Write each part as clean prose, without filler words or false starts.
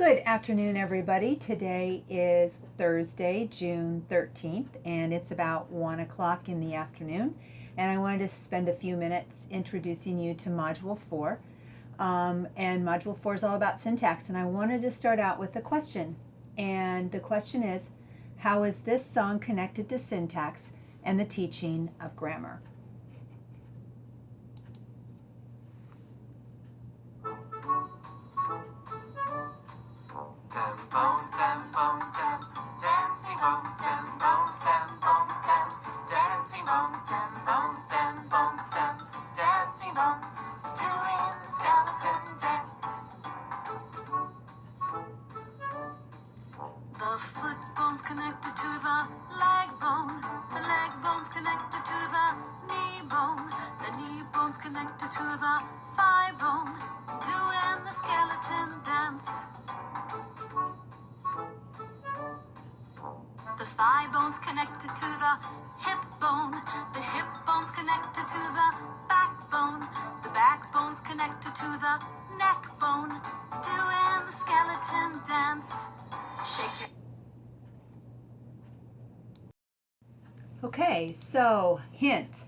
Good afternoon, everybody. Today is Thursday, June 13th, and it's about 1 o'clock in the afternoon. And I wanted to spend a few minutes introducing you to Module 4. And Module 4 is all about syntax, and I wanted to start out with a question. And the question is, how is this song connected to syntax and the teaching of grammar? Dancing bones and bones and bones and dancing bones and bones and bones and dancing bones doing the skeleton dance. The foot bone's connected to the leg bone's connected to the knee bone's connected to the thigh bone, doing the skeleton dance. The thigh bone's connected to the hip bone's connected to the backbone's connected to the neck bone, doing the skeleton dance. Shake your... Okay, so hint.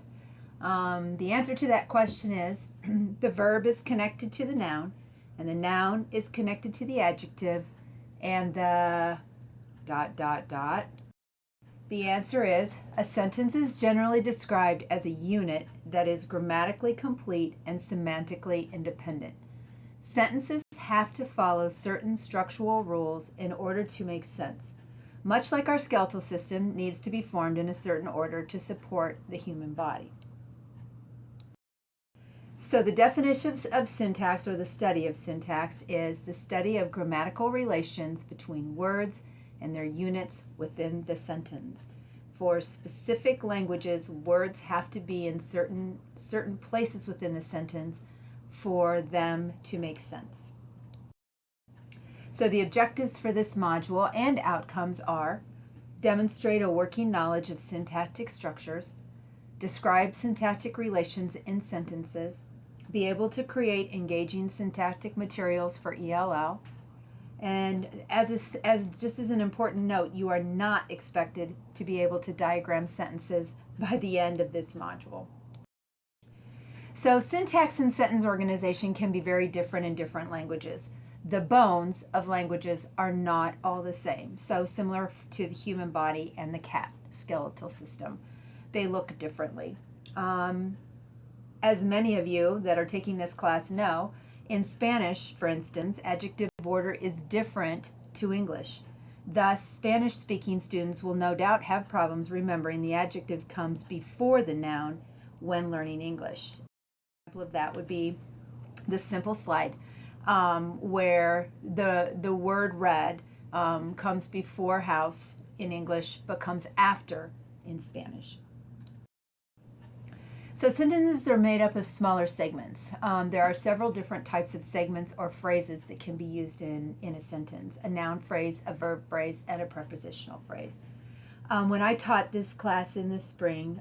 The answer to that question is the verb is connected to the noun, and the noun is connected to the adjective, and the ... The answer is a sentence is generally described as a unit that is grammatically complete and semantically independent. Sentences have to follow certain structural rules in order to make sense, much like our skeletal system needs to be formed in a certain order to support the human body. So the definition of syntax, or the study of syntax, is the study of grammatical relations between words and their units within the sentence. For specific languages, words have to be in certain places within the sentence for them to make sense. So the objectives for this module and outcomes are: demonstrate a working knowledge of syntactic structures, describe syntactic relations in sentences, be able to create engaging syntactic materials for ELL. And as just as an important note, you are not expected to be able to diagram sentences by the end of this module. So syntax and sentence organization can be very different in different languages. The bones of languages are not all the same. So similar to the human body and the cat skeletal system, they look differently. As many of you that are taking this class know, in Spanish, for instance, adjective order is different to English. Thus, Spanish-speaking students will no doubt have problems remembering the adjective comes before the noun when learning English. An example of that would be this simple slide where the word red comes before house in English but comes after in Spanish. So sentences are made up of smaller segments. There are several different types of segments or phrases that can be used in a sentence: a noun phrase, a verb phrase, and a prepositional phrase. When I taught this class in the spring,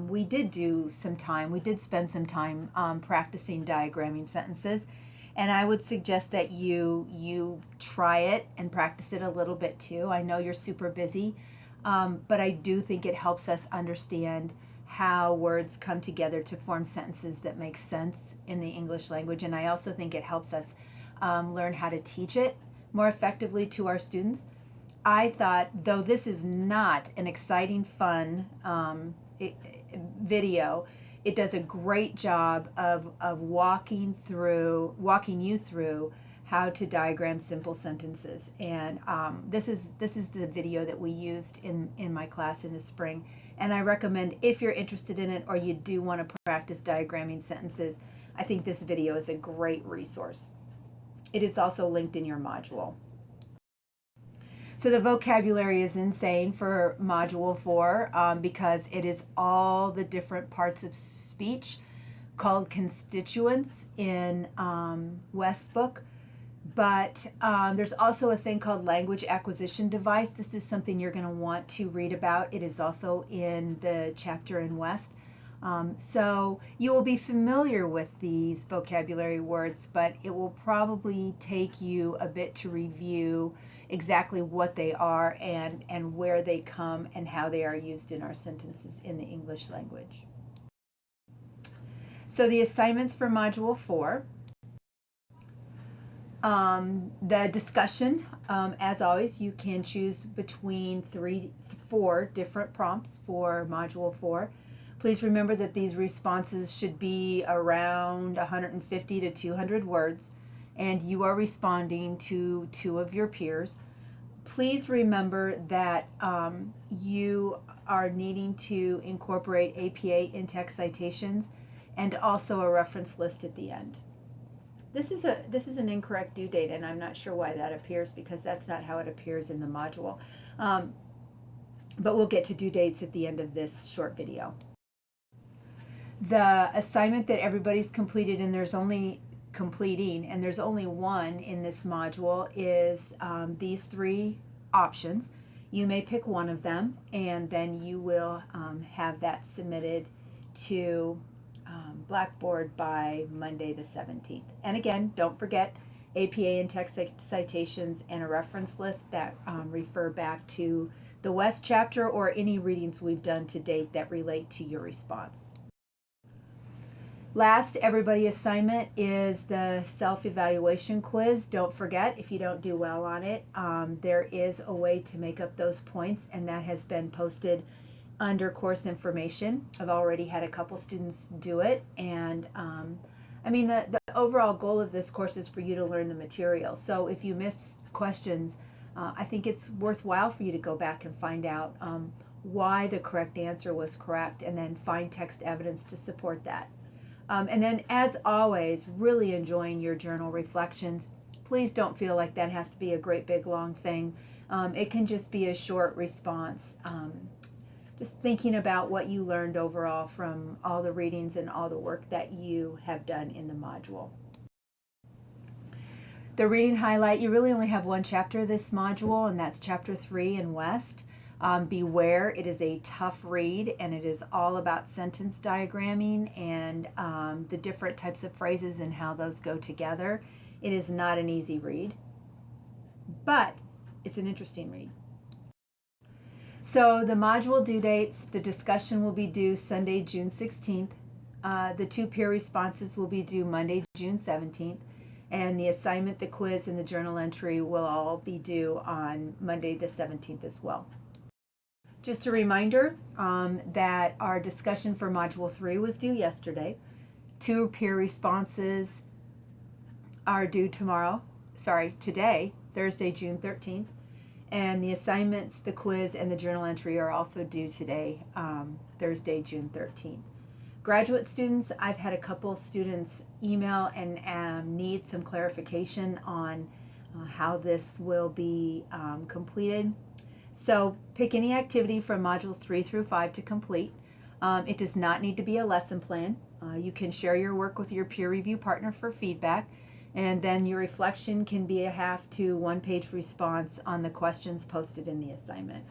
we did spend some time practicing diagramming sentences, and I would suggest that you try it and practice it a little bit too. I know you're super busy, but I do think it helps us understand how words come together to form sentences that make sense in the English language. And I also think it helps us learn how to teach it more effectively to our students. I thought, though this is not an exciting, fun video, it does a great job of walking you through how to diagram simple sentences. And this is the video that we used in my class in the spring. And I recommend, if you're interested in it or you do want to practice diagramming sentences, I think this video is a great resource. It is also linked in your module. So the vocabulary is insane for Module 4 because it is all the different parts of speech called constituents in West's book. But there's also a thing called language acquisition device. This is something you're going to want to read about. It is also in the chapter in West. So you will be familiar with these vocabulary words, but it will probably take you a bit to review exactly what they are and where they come and how they are used in our sentences in the English language. So the assignments for Module 4. The discussion, as always, you can choose between 4 different prompts for Module 4. Please remember that these responses should be around 150 to 200 words, and you are responding to 2 of your peers. Please remember that you are needing to incorporate APA in-text citations and also a reference list at the end. This is an incorrect due date, and I'm not sure why that appears, because that's not how it appears in the module. But we'll get to due dates at the end of this short video. The assignment that everybody's completed, and there's only one in this module, is these 3 options. You may pick one of them, and then you will have that submitted to Blackboard by Monday the 17th. And again, don't forget APA and text citations and a reference list that refer back to the West chapter or any readings we've done to date that relate to your response. Last everybody assignment is the self-evaluation quiz. Don't forget, if you don't do well on it, there is a way to make up those points, and that has been posted under course information. I've already had a couple students do it, and the overall goal of this course is for you to learn the material. So if you miss questions, I think it's worthwhile for you to go back and find out why the correct answer was correct, and then find text evidence to support that. And then, as always, really enjoying your journal reflections. Please don't feel like that has to be a great big long thing. It can just be a short response. Just thinking about what you learned overall from all the readings and all the work that you have done in the module. The reading highlight, you really only have one chapter this module, and that's chapter 3 in West. Beware, it is a tough read, and it is all about sentence diagramming and the different types of phrases and how those go together. It is not an easy read, but it's an interesting read. So the module due dates, the discussion will be due Sunday, June 16th. The 2 peer responses will be due Monday, June 17th. And the assignment, the quiz, and the journal entry will all be due on Monday the 17th as well. Just a reminder that our discussion for Module 3 was due yesterday. 2 peer responses are due today, Thursday, June 13th. And the assignments, the quiz, and the journal entry are also due today, Thursday, June 13th. Graduate students, I've had a couple students email and need some clarification on how this will be completed. So pick any activity from modules 3 through 5 to complete. It does not need to be a lesson plan. You can share your work with your peer review partner for feedback, and then your reflection can be a 1/2 to 1 page response on the questions posted in the assignment.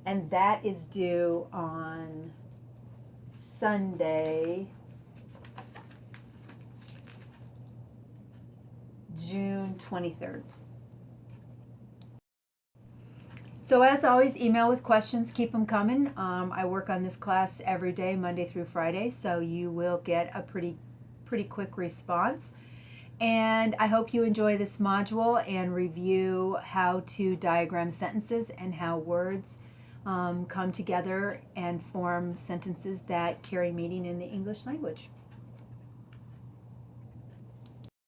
And that is due on Sunday, June 23rd. So as always, email with questions, keep them coming. I work on this class every day, Monday through Friday, so you will get a pretty quick response. And I hope you enjoy this module and review how to diagram sentences and how words come together and form sentences that carry meaning in the English language.